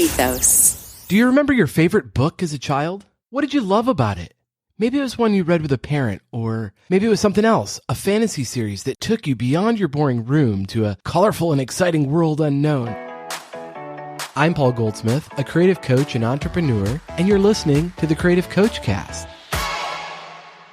ethos. Do you remember your favorite book as a child? What did you love about it? Maybe it was one you read with a parent, or maybe it was something else, a fantasy series that took you beyond your boring room to a colorful and exciting world unknown. I'm Paul Goldsmith, a creative coach and entrepreneur, and you're listening to the Creative Coach Cast.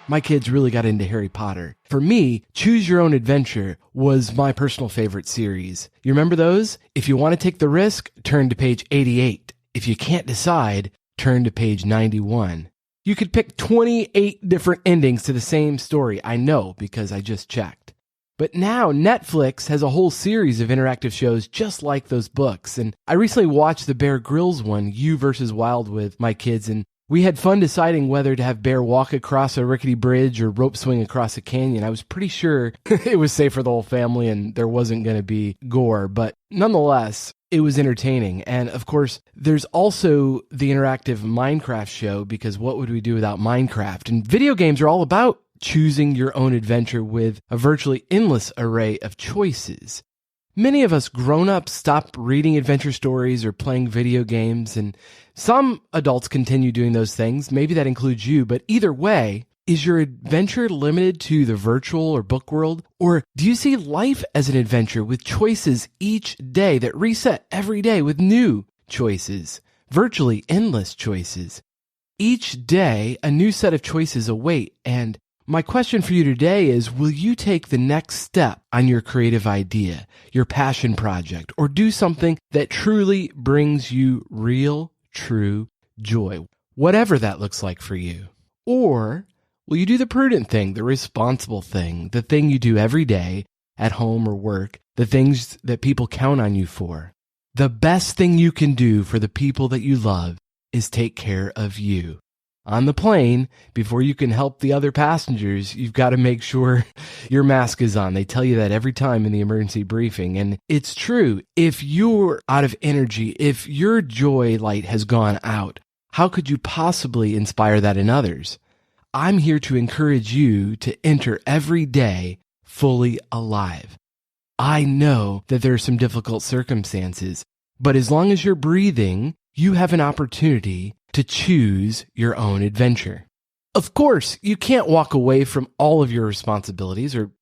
My kids really got into Harry Potter. For me, Choose Your Own Adventure was my personal favorite series. You remember those? If you want to take the risk, turn to page 88. If you can't decide, turn to page 91. You could pick 28 different endings to the same story. I know, because I just checked. But now Netflix has a whole series of interactive shows just like those books. And I recently watched the Bear Grylls one, You vs. Wild, with my kids, and we had fun deciding whether to have Bear walk across a rickety bridge or rope swing across a canyon. I was pretty sure it was safe for the whole family and there wasn't going to be gore, but nonetheless, it was entertaining. And of course, there's also the interactive Minecraft show, because what would we do without Minecraft? And video games are all about choosing your own adventure with a virtually endless array of choices. Many of us grown-ups stopped reading adventure stories or playing video games, and some adults continue doing those things. Maybe that includes you, but either way, is your adventure limited to the virtual or book world? Or do you see life as an adventure with choices each day that reset every day with new choices, virtually endless choices? Each day, a new set of choices await, and my question for you today is, will you take the next step on your creative idea, your passion project, or do something that truly brings you real, true joy, whatever that looks like for you? Or will you do the prudent thing, the responsible thing, the thing you do every day at home or work, the things that people count on you for? The best thing you can do for the people that you love is take care of you. On the plane, before you can help the other passengers, you've got to make sure your mask is on. They tell you that every time in the emergency briefing. And it's true. If you're out of energy, if your joy light has gone out, how could you possibly inspire that in others? I'm here to encourage you to enter every day fully alive. I know that there are some difficult circumstances, but as long as you're breathing, you have an opportunity to choose your own adventure. Of course, you can't walk away from all of your responsibilities, or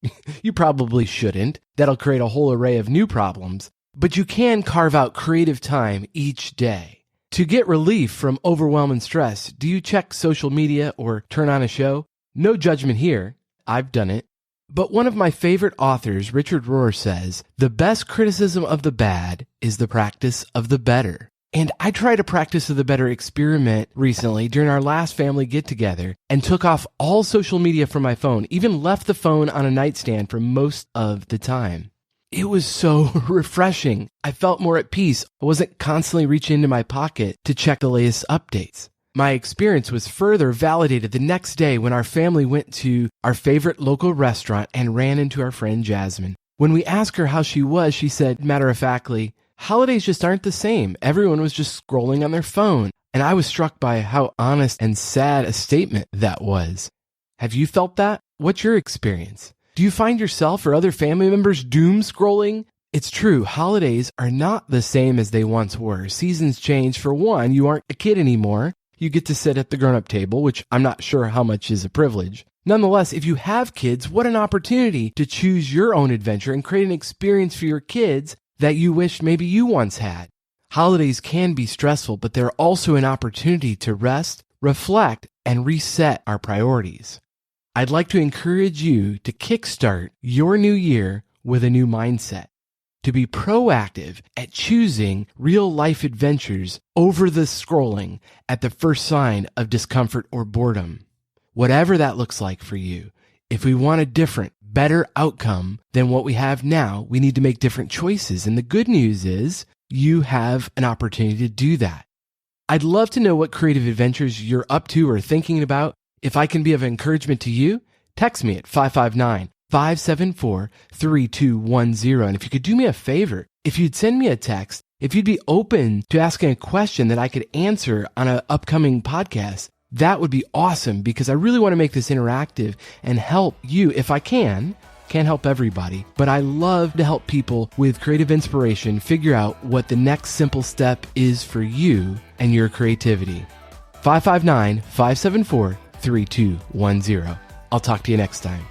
you probably shouldn't. That'll create a whole array of new problems. But you can carve out creative time each day. To get relief from overwhelm and stress, do you check social media or turn on a show? No judgment here. I've done it. But one of my favorite authors, Richard Rohr, says, the best criticism of the bad is the practice of the better. And I tried a practice of the better experiment recently during our last family get-together and took off all social media from my phone, even left the phone on a nightstand for most of the time. It was so refreshing. I felt more at peace. I wasn't constantly reaching into my pocket to check the latest updates. My experience was further validated the next day when our family went to our favorite local restaurant and ran into our friend Jasmine. When we asked her how she was, she said, matter-of-factly, holidays just aren't the same. Everyone was just scrolling on their phone. And I was struck by how honest and sad a statement that was. Have you felt that? What's your experience? Do you find yourself or other family members doom scrolling? It's true, holidays are not the same as they once were. Seasons change. For one, you aren't a kid anymore. You get to sit at the grown-up table, which I'm not sure how much is a privilege. Nonetheless, if you have kids, what an opportunity to choose your own adventure and create an experience for your kids that you wished maybe you once had. Holidays can be stressful, but they're also an opportunity to rest, reflect, and reset our priorities. I'd like to encourage you to kickstart your new year with a new mindset, to be proactive at choosing real-life adventures over the scrolling at the first sign of discomfort or boredom. Whatever that looks like for you, if we want a different, better outcome than what we have now, we need to make different choices. And the good news is you have an opportunity to do that. I'd love to know what creative adventures you're up to or thinking about. If I can be of encouragement to you, text me at 559-574-3210. And if you could do me a favor, if you'd send me a text, if you'd be open to asking a question that I could answer on an upcoming podcast, that would be awesome, because I really want to make this interactive and help you, if I can, Can't help everybody, but I love to help people with creative inspiration figure out what the next simple step is for you and your creativity. 559-574-3210. I'll talk to you next time.